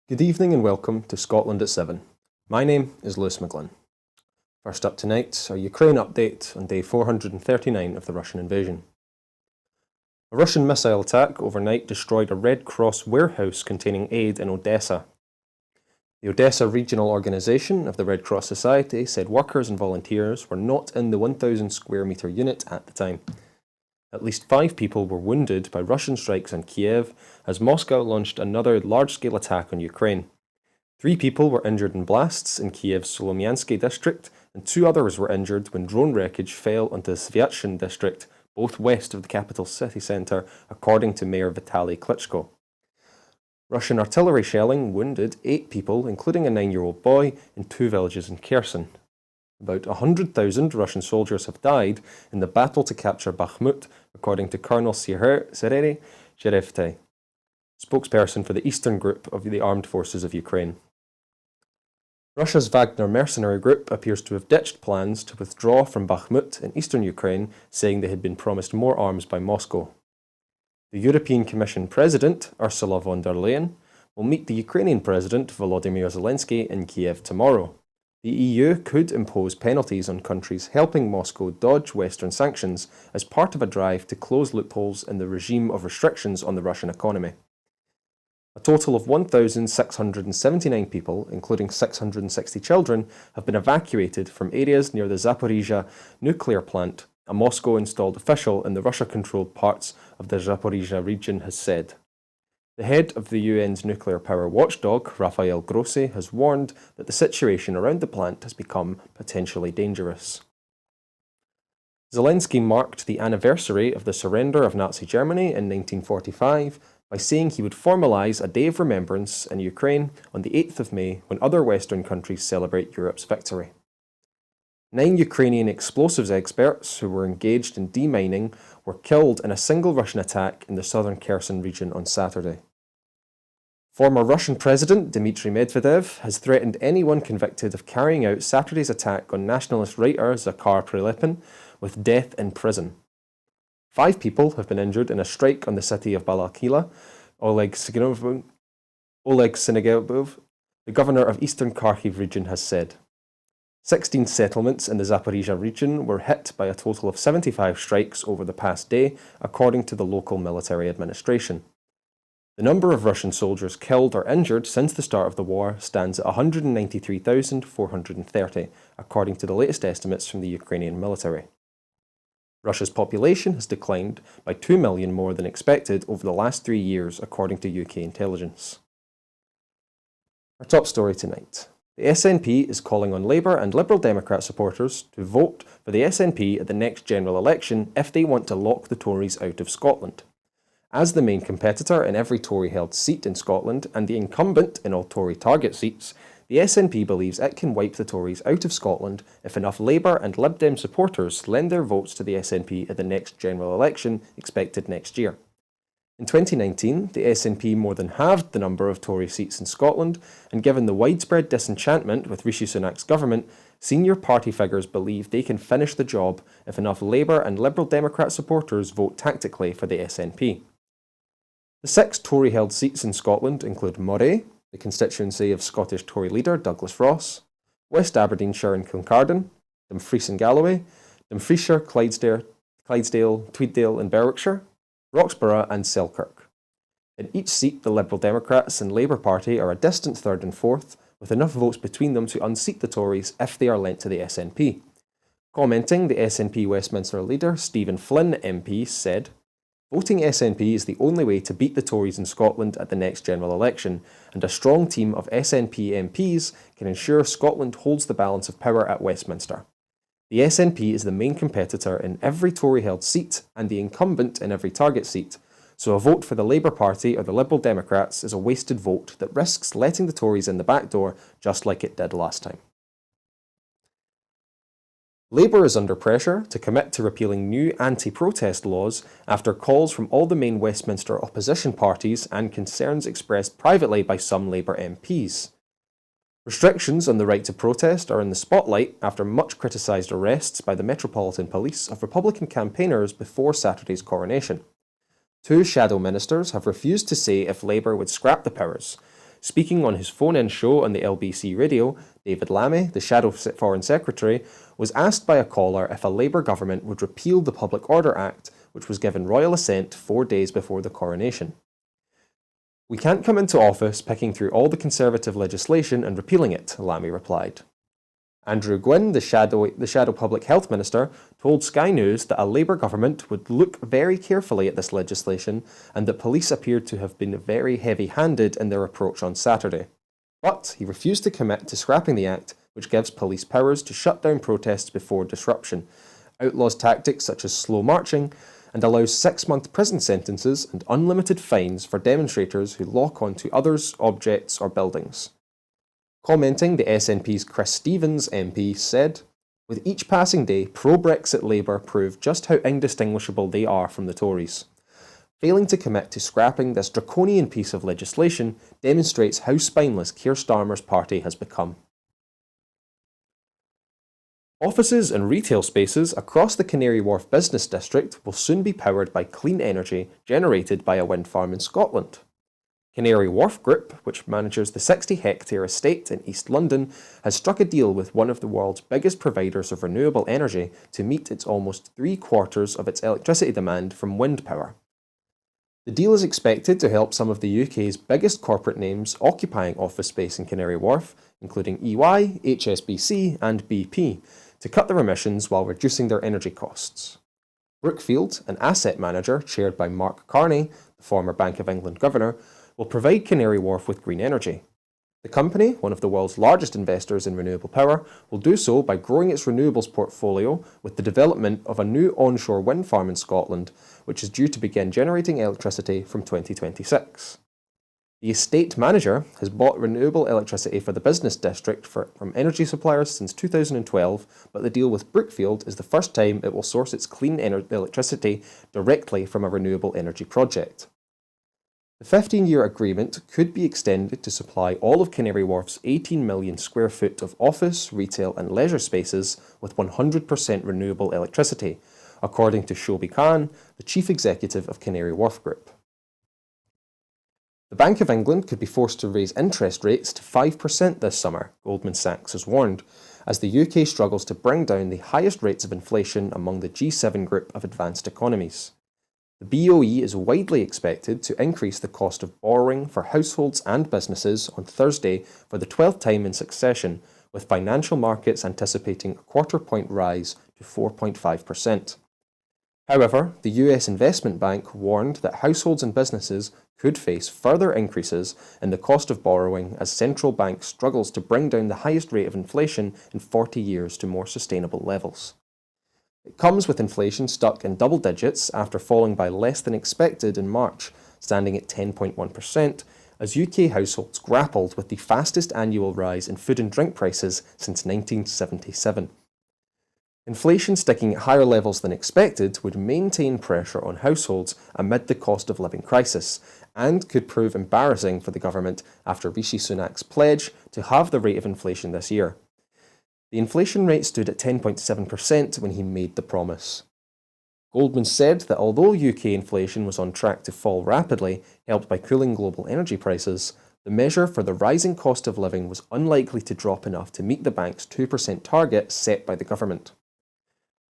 Good evening and welcome to Scotland at 7. My name is Lewis McGlynn. First up tonight, our Ukraine update on day 439 of the Russian invasion. A Russian missile attack overnight destroyed a Red Cross warehouse containing aid in Odessa. The Odessa Regional Organisation of the Red Cross Society said workers and volunteers were not in the 1,000 square metre unit at the time. At least 5 people were wounded by Russian strikes on Kiev as Moscow launched another large-scale attack on Ukraine. 3 people were injured in blasts in Kiev's Solomyansky district, and 2 others were injured when drone wreckage fell onto the Svyatshyn district, both west of the capital city centre, according to Mayor Vitaly Klitschko. Russian artillery shelling wounded 8 people, including a 9-year-old boy, in 2 villages in Kherson. About 100,000 Russian soldiers have died in the battle to capture Bakhmut, according to Colonel Serhiy Cherevtey, spokesperson for the Eastern Group of the Armed Forces of Ukraine. Russia's Wagner mercenary group appears to have ditched plans to withdraw from Bakhmut in eastern Ukraine, saying they had been promised more arms by Moscow. The European Commission President, Ursula von der Leyen, will meet the Ukrainian President, Volodymyr Zelensky, in Kiev tomorrow. The EU could impose penalties on countries helping Moscow dodge Western sanctions as part of a drive to close loopholes in the regime of restrictions on the Russian economy. A total of 1,679 people, including 660 children, have been evacuated from areas near the Zaporizhzhia nuclear plant, a Moscow-installed official in the Russia-controlled parts of the Zaporizhzhia region has said. The head of the UN's nuclear power watchdog, Rafael Grossi, has warned that the situation around the plant has become potentially dangerous. Zelensky marked the anniversary of the surrender of Nazi Germany in 1945 by saying he would formalise a day of remembrance in Ukraine on the 8th of May when other Western countries celebrate Europe's victory. 9 Ukrainian explosives experts who were engaged in demining were killed in a single Russian attack in the southern Kherson region on Saturday. Former Russian President Dmitry Medvedev has threatened anyone convicted of carrying out Saturday's attack on nationalist writer Zakhar Prilepin with death in prison. 5 people have been injured in a strike on the city of Balaklia. Oleg Sinigubov, the governor of Eastern Kharkiv region, has said. 16 settlements in the Zaporizhzhia region were hit by a total of 75 strikes over the past day, according to the local military administration. The number of Russian soldiers killed or injured since the start of the war stands at 193,430, according to the latest estimates from the Ukrainian military. Russia's population has declined by 2 million more than expected over the last 3 years, according to UK intelligence. Our top story tonight. The SNP is calling on Labour and Liberal Democrat supporters to vote for the SNP at the next general election if they want to lock the Tories out of Scotland. As the main competitor in every Tory-held seat in Scotland and the incumbent in all Tory target seats, the SNP believes it can wipe the Tories out of Scotland if enough Labour and Lib Dem supporters lend their votes to the SNP at the next general election expected next year. In 2019, the SNP more than halved the number of Tory seats in Scotland, and given the widespread disenchantment with Rishi Sunak's government, senior party figures believe they can finish the job if enough Labour and Liberal Democrat supporters vote tactically for the SNP. The 6 Tory-held seats in Scotland include Moray, the constituency of Scottish Tory leader Douglas Ross, West Aberdeenshire and Kincardine, Dumfries and Galloway, Dumfriesshire, Clydesdale, Tweeddale and Berwickshire, Roxburgh and Selkirk. In each seat, the Liberal Democrats and Labour Party are a distant third and fourth, with enough votes between them to unseat the Tories if they are lent to the SNP. Commenting, the SNP Westminster leader, Stephen Flynn MP, said, "Voting SNP is the only way to beat the Tories in Scotland at the next general election, and a strong team of SNP MPs can ensure Scotland holds the balance of power at Westminster. The SNP is the main competitor in every Tory-held seat and the incumbent in every target seat, so a vote for the Labour Party or the Liberal Democrats is a wasted vote that risks letting the Tories in the back door just like it did last time." Labour is under pressure to commit to repealing new anti-protest laws after calls from all the main Westminster opposition parties and concerns expressed privately by some Labour MPs. Restrictions on the right to protest are in the spotlight after much criticised arrests by the Metropolitan Police of Republican campaigners before Saturday's coronation. 2 shadow ministers have refused to say if Labour would scrap the powers, Speaking on his phone-in show on the LBC radio, David Lammy, the Shadow Foreign Secretary, was asked by a caller if a Labour government would repeal the Public Order Act, which was given royal assent 4 days before the coronation. "We can't come into office picking through all the Conservative legislation and repealing it," Lammy replied. Andrew Gwynn, the Shadow Public Health Minister, told Sky News that a Labour government would look very carefully at this legislation and that police appeared to have been very heavy-handed in their approach on Saturday. But he refused to commit to scrapping the Act, which gives police powers to shut down protests before disruption, outlaws tactics such as slow marching, and allows 6-month prison sentences and unlimited fines for demonstrators who lock onto others, objects, or buildings. Commenting, the SNP's Chris Stevens MP said, "With each passing day, pro-Brexit Labour prove just how indistinguishable they are from the Tories. Failing to commit to scrapping this draconian piece of legislation demonstrates how spineless Keir Starmer's party has become." Offices and retail spaces across the Canary Wharf business district will soon be powered by clean energy generated by a wind farm in Scotland. Canary Wharf Group, which manages the 60-hectare estate in East London, has struck a deal with one of the world's biggest providers of renewable energy to meet its almost 3/4 of its electricity demand from wind power. The deal is expected to help some of the UK's biggest corporate names occupying office space in Canary Wharf, including EY, HSBC and BP, to cut their emissions while reducing their energy costs. Brookfield, an asset manager chaired by Mark Carney, the former Bank of England governor, will provide Canary Wharf with green energy. The company, one of the world's largest investors in renewable power, will do so by growing its renewables portfolio with the development of a new onshore wind farm in Scotland, which is due to begin generating electricity from 2026. The estate manager has bought renewable electricity for the business district from energy suppliers since 2012, but the deal with Brookfield is the first time it will source its clean electricity directly from a renewable energy project. The 15-year agreement could be extended to supply all of Canary Wharf's 18 million square foot of office, retail and leisure spaces with 100% renewable electricity, according to Shobi Khan, the chief executive of Canary Wharf Group. The Bank of England could be forced to raise interest rates to 5% this summer, Goldman Sachs has warned, as the UK struggles to bring down the highest rates of inflation among the G7 group of advanced economies. The BOE is widely expected to increase the cost of borrowing for households and businesses on Thursday for the 12th time in succession, with financial markets anticipating a quarter-point rise to 4.5%. However, the US Investment Bank warned that households and businesses could face further increases in the cost of borrowing as central bank struggles to bring down the highest rate of inflation in 40 years to more sustainable levels. It comes with inflation stuck in double digits after falling by less than expected in March, standing at 10.1%, as UK households grappled with the fastest annual rise in food and drink prices since 1977. Inflation sticking at higher levels than expected would maintain pressure on households amid the cost of living crisis, and could prove embarrassing for the government after Rishi Sunak's pledge to halve the rate of inflation this year. The inflation rate stood at 10.7% when he made the promise. Goldman said that although UK inflation was on track to fall rapidly, helped by cooling global energy prices, the measure for the rising cost of living was unlikely to drop enough to meet the bank's 2% target set by the government.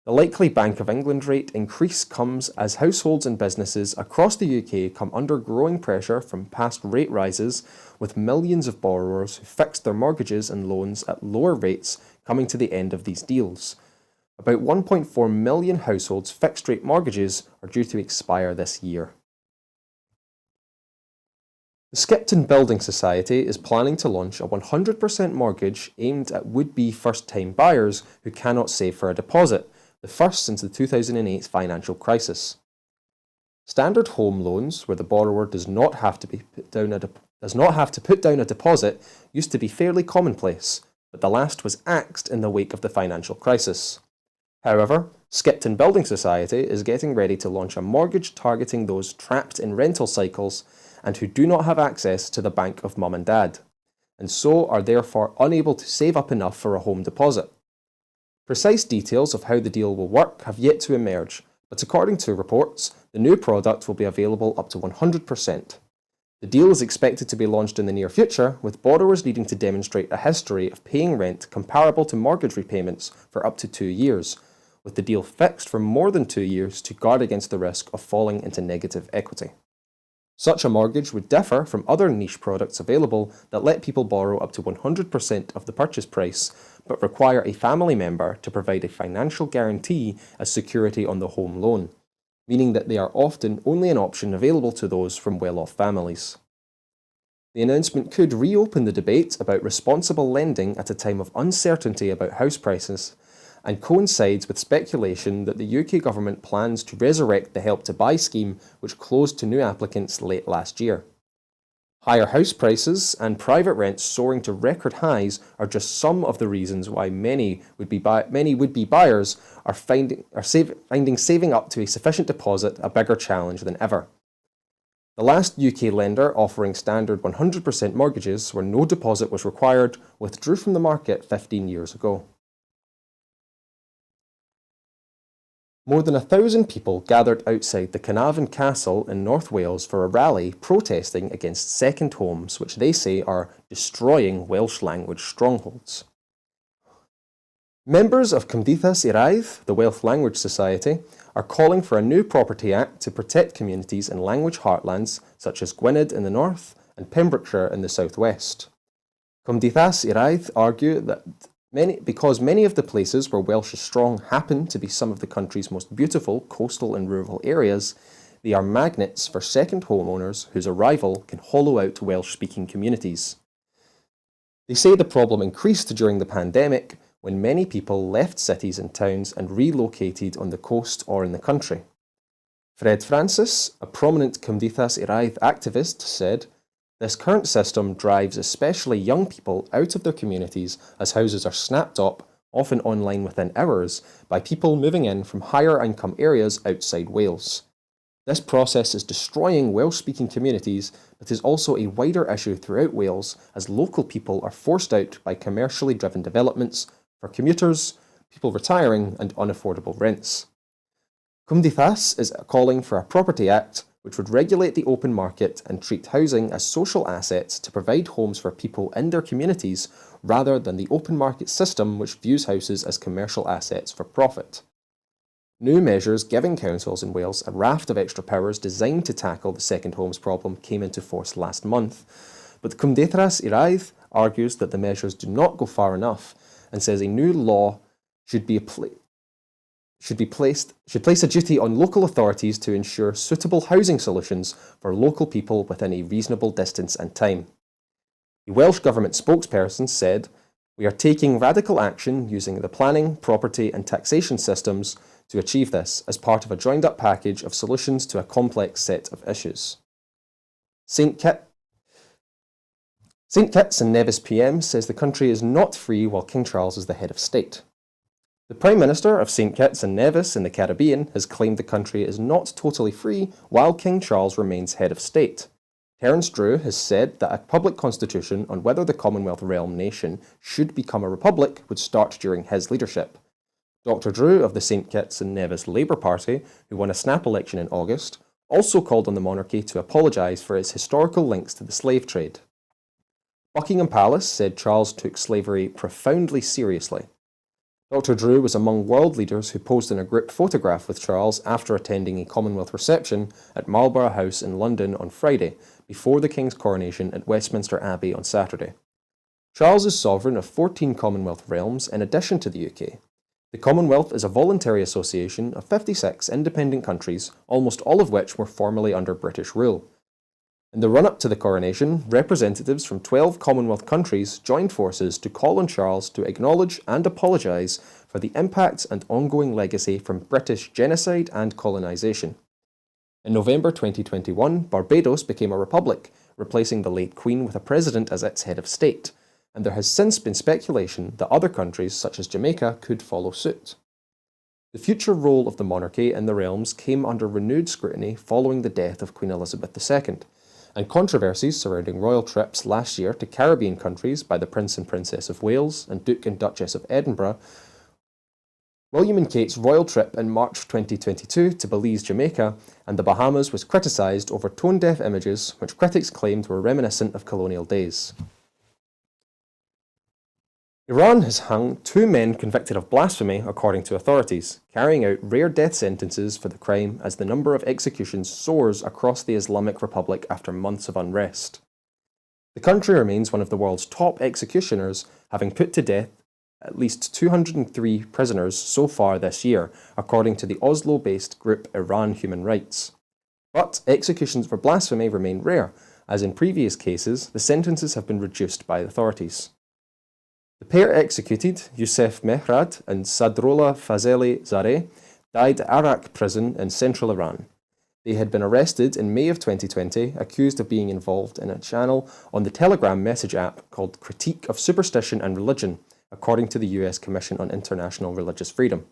The likely Bank of England rate increase comes as households and businesses across the UK come under growing pressure from past rate rises, with millions of borrowers who fixed their mortgages and loans at lower rates coming to the end of these deals. About 1.4 million households' fixed-rate mortgages are due to expire this year. The Skipton Building Society is planning to launch a 100% mortgage aimed at would-be first-time buyers who cannot save for a deposit, the first since the 2008 financial crisis. Standard home loans, where the borrower does not have to put down a deposit, used to be fairly commonplace, but the last was axed in the wake of the financial crisis. However, Skipton Building Society is getting ready to launch a mortgage targeting those trapped in rental cycles and who do not have access to the bank of mum and dad, and so are therefore unable to save up enough for a home deposit. Precise details of how the deal will work have yet to emerge, but according to reports, the new product will be available up to 100%. The deal is expected to be launched in the near future, with borrowers needing to demonstrate a history of paying rent comparable to mortgage repayments for up to 2 years, with the deal fixed for more than 2 years to guard against the risk of falling into negative equity. Such a mortgage would differ from other niche products available that let people borrow up to 100% of the purchase price, but require a family member to provide a financial guarantee as security on the home loan, meaning that they are often only an option available to those from well-off families. The announcement could reopen the debate about responsible lending at a time of uncertainty about house prices, and coincides with speculation that the UK government plans to resurrect the Help to Buy scheme, which closed to new applicants late last year. Higher house prices and private rents soaring to record highs are just some of the reasons why many would-be buyers are finding saving up to a sufficient deposit a bigger challenge than ever. The last UK lender offering standard 100% mortgages where no deposit was required withdrew from the market 15 years ago. More than 1,000 people gathered outside the Carnarvon Castle in North Wales for a rally protesting against second homes, which they say are destroying Welsh language strongholds. Members of Cymdeithas Iraith, the Welsh Language Society, are calling for a new Property Act to protect communities in language heartlands such as Gwynedd in the north and Pembrokeshire in the southwest. Cymdeithas Iraith argue that because many of the places where Welsh is strong happen to be some of the country's most beautiful coastal and rural areas, they are magnets for second homeowners whose arrival can hollow out Welsh-speaking communities. They say the problem increased during the pandemic when many people left cities and towns and relocated on the coast or in the country. Fred Francis, a prominent Cymdeithas Iraith activist, said, "This current system drives especially young people out of their communities as houses are snapped up, often online within hours, by people moving in from higher income areas outside Wales. This process is destroying Welsh-speaking communities, but is also a wider issue throughout Wales as local people are forced out by commercially driven developments for commuters, people retiring and unaffordable rents." Cymdeithas is calling for a Property Act which would regulate the open market and treat housing as social assets to provide homes for people in their communities rather than the open market system which views houses as commercial assets for profit. New measures giving councils in Wales a raft of extra powers designed to tackle the second homes problem came into force last month, but Cymdeithas Iraith argues that the measures do not go far enough and says a new law should place a duty on local authorities to ensure suitable housing solutions for local people within a reasonable distance and time. The Welsh Government spokesperson said, "We are taking radical action using the planning, property and taxation systems to achieve this as part of a joined-up package of solutions to a complex set of issues." St Kitts and Nevis PM says the country is not free while King Charles is the head of state. The Prime Minister of St Kitts and Nevis in the Caribbean has claimed the country is not totally free while King Charles remains head of state. Terence Drew has said that a public constitution on whether the Commonwealth realm nation should become a republic would start during his leadership. Dr Drew of the St Kitts and Nevis Labour Party, who won a snap election in August, also called on the monarchy to apologise for its historical links to the slave trade. Buckingham Palace said Charles took slavery profoundly seriously. Dr Drew was among world leaders who posed in a group photograph with Charles after attending a Commonwealth reception at Marlborough House in London on Friday, before the King's coronation at Westminster Abbey on Saturday. Charles is sovereign of 14 Commonwealth realms in addition to the UK. The Commonwealth is a voluntary association of 56 independent countries, almost all of which were formerly under British rule. In the run-up to the coronation, representatives from 12 Commonwealth countries joined forces to call on Charles to acknowledge and apologise for the impact and ongoing legacy from British genocide and colonisation. In November 2021, Barbados became a republic, replacing the late Queen with a president as its head of state, and there has since been speculation that other countries, such as Jamaica, could follow suit. The future role of the monarchy in the realms came under renewed scrutiny following the death of Queen Elizabeth II, and controversies surrounding royal trips last year to Caribbean countries by the Prince and Princess of Wales and Duke and Duchess of Edinburgh William and Kate's royal trip in March 2022 to Belize, Jamaica, and the Bahamas was criticised over tone-deaf images which critics claimed were reminiscent of colonial days. Iran has hung 2 men convicted of blasphemy, according to authorities, carrying out rare death sentences for the crime as the number of executions soars across the Islamic Republic after months of unrest. The country remains one of the world's top executioners, having put to death at least 203 prisoners so far this year, according to the Oslo-based group Iran Human Rights. But executions for blasphemy remain rare, as in previous cases, the sentences have been reduced by authorities. The pair executed, Youssef Mehrad and Sadrollah Fazeli Zareh, died at Arak prison in central Iran. They had been arrested in May of 2020, accused of being involved in a channel on the Telegram message app called Critique of Superstition and Religion, according to the US Commission on International Religious Freedom.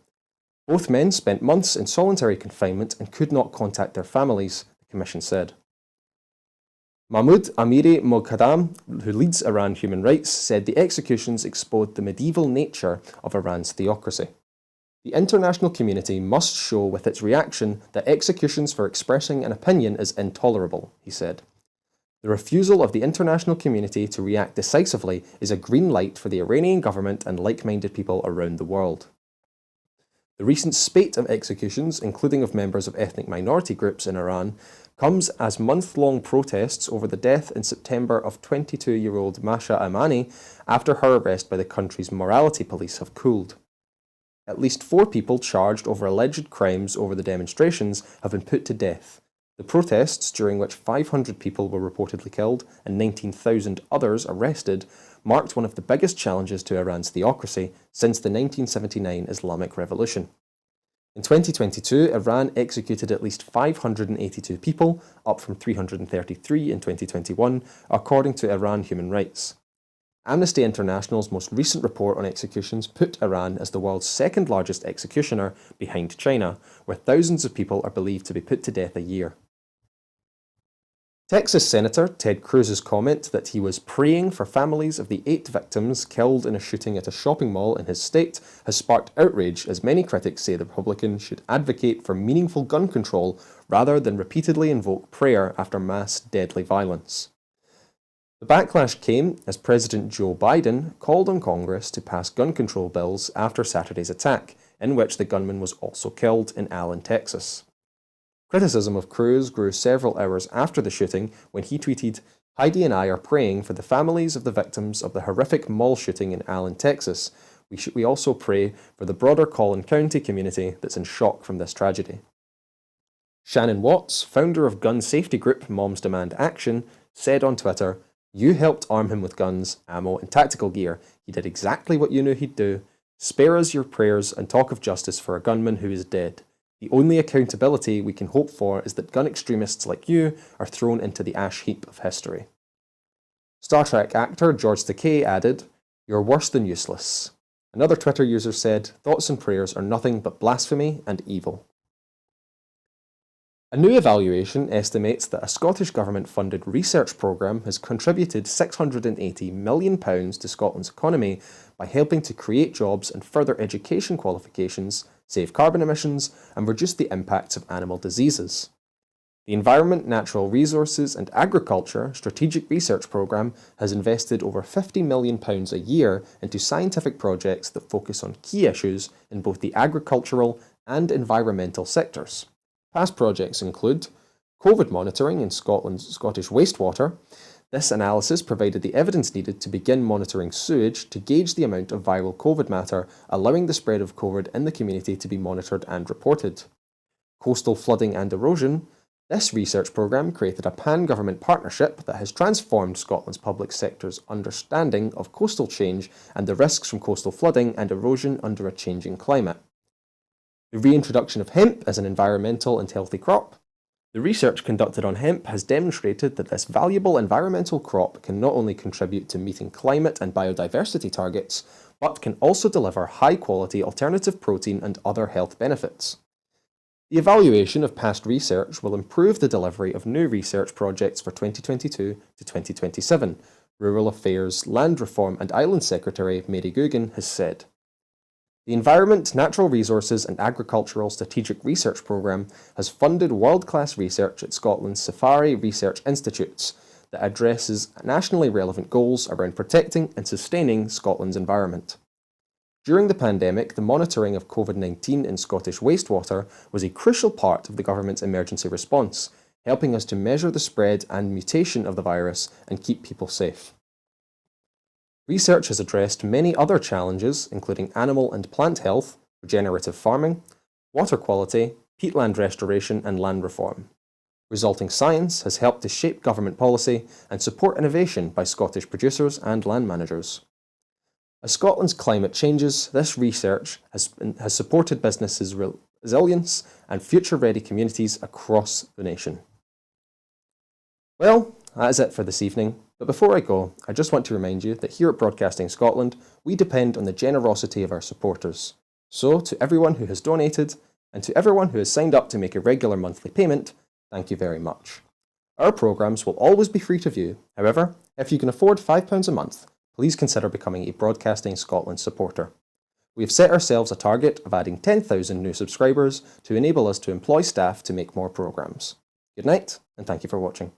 Both men spent months in solitary confinement and could not contact their families, the Commission said. Mahmoud Amiri Moghadam, who leads Iran Human Rights, said the executions exposed the medieval nature of Iran's theocracy. The international community must show with its reaction that executions for expressing an opinion is intolerable, he said. The refusal of the international community to react decisively is a green light for the Iranian government and like-minded people around the world. The recent spate of executions, including of members of ethnic minority groups in Iran, comes as month-long protests over the death in September of 22-year-old Masha Amani after her arrest by the country's morality police have cooled. At least 4 people charged over alleged crimes over the demonstrations have been put to death. The protests, during which 500 people were reportedly killed and 19,000 others arrested, marked one of the biggest challenges to Iran's theocracy since the 1979 Islamic Revolution. In 2022, Iran executed at least 582 people, up from 333 in 2021, according to Iran Human Rights. Amnesty International's most recent report on executions put Iran as the world's second largest executioner, behind China, where thousands of people are believed to be put to death a year. Texas Senator Ted Cruz's comment that he was praying for families of the 8 victims killed in a shooting at a shopping mall in his state has sparked outrage, as many critics say the Republican should advocate for meaningful gun control rather than repeatedly invoke prayer after mass deadly violence. The backlash came as President Joe Biden called on Congress to pass gun control bills after Saturday's attack, in which the gunman was also killed in Allen, Texas. Criticism of Cruz grew several hours after the shooting when he tweeted, "Heidi and I are praying for the families of the victims of the horrific mall shooting in Allen, Texas. We also pray for the broader Collin County community that's in shock from this tragedy." Shannon Watts, founder of gun safety group Moms Demand Action, said on Twitter, "You helped arm him with guns, ammo and tactical gear. He did exactly what you knew he'd do. Spare us your prayers and talk of justice for a gunman who is dead. The only accountability we can hope for is that gun extremists like you are thrown into the ash heap of history." Star Trek actor George Takei added, "You're worse than useless." Another Twitter user said, "Thoughts and prayers are nothing but blasphemy and evil." A new evaluation estimates that a Scottish government-funded research programme has contributed £680 million to Scotland's economy by helping to create jobs and further education qualifications, save carbon emissions, and reduce the impacts of animal diseases. The Environment, Natural Resources and Agriculture Strategic Research Programme has invested over £50 million a year into scientific projects that focus on key issues in both the agricultural and environmental sectors. Past projects include COVID monitoring in Scottish wastewater. This analysis provided the evidence needed to begin monitoring sewage to gauge the amount of viral COVID matter, allowing the spread of COVID in the community to be monitored and reported. Coastal flooding and erosion. This research programme created a pan-government partnership that has transformed Scotland's public sector's understanding of coastal change and the risks from coastal flooding and erosion under a changing climate. The reintroduction of hemp as an environmental and healthy crop. The research conducted on hemp has demonstrated that this valuable environmental crop can not only contribute to meeting climate and biodiversity targets, but can also deliver high-quality alternative protein and other health benefits. The evaluation of past research will improve the delivery of new research projects for 2022 to 2027, Rural Affairs, Land Reform and Island Secretary Mary Googan has said. The Environment, Natural Resources and Agricultural Strategic Research Programme has funded world-class research at Scotland's Safari Research Institutes that addresses nationally relevant goals around protecting and sustaining Scotland's environment. During the pandemic, the monitoring of COVID-19 in Scottish wastewater was a crucial part of the government's emergency response, helping us to measure the spread and mutation of the virus and keep people safe. Research has addressed many other challenges, including animal and plant health, regenerative farming, water quality, peatland restoration and land reform. Resulting science has helped to shape government policy and support innovation by Scottish producers and land managers. As Scotland's climate changes, this research has supported businesses' resilience and future-ready communities across the nation. Well, that is it for this evening, but before I go, I just want to remind you that here at Broadcasting Scotland, we depend on the generosity of our supporters. So, to everyone who has donated, and to everyone who has signed up to make a regular monthly payment, thank you very much. Our programmes will always be free to view. However, if you can afford £5 a month, please consider becoming a Broadcasting Scotland supporter. We have set ourselves a target of adding 10,000 new subscribers to enable us to employ staff to make more programmes. Good night, and thank you for watching.